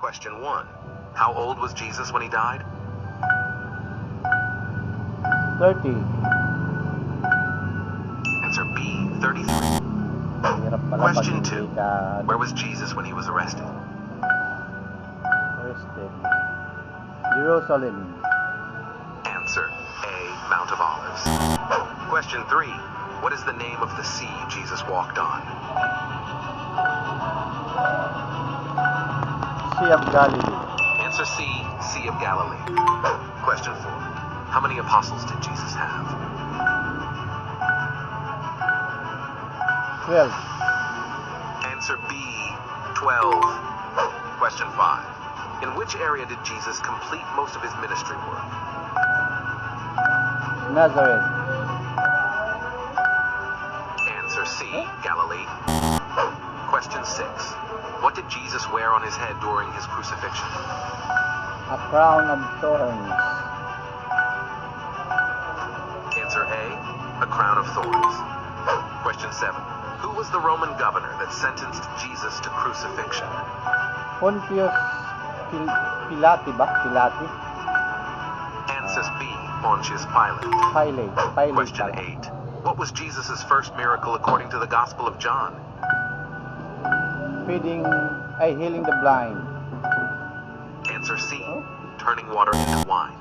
Question 1. How old was Jesus when he died? 30. Answer B, 33. Hirap pala pag Question hindi 2. ka Where was Jesus when he was arrested? arrested. Jerusalem. Answer A, Mount of Olives. Question 3. What is the name of the sea Jesus walked on? Sea of Galilee. Answer C, Sea of Galilee. Question 4. How many apostles did Jesus have? 12. Answer B, 12. Question 5. In which area did Jesus complete most of his ministry work? Nazareth. Answer C, Galilee. Question 6. What did Jesus wear on his head during his crucifixion? A crown of thorns. Answer A, a crown of thorns. Question 7. Who was the Roman governor that sentenced Jesus to crucifixion? Pontius Pilate ba? Pilate? Answer B, Pontius Pilate. Pilate Question pala. 8. What was Jesus' first miracle according to the Gospel of John? Healing the blind. Answer C, turning water into wine.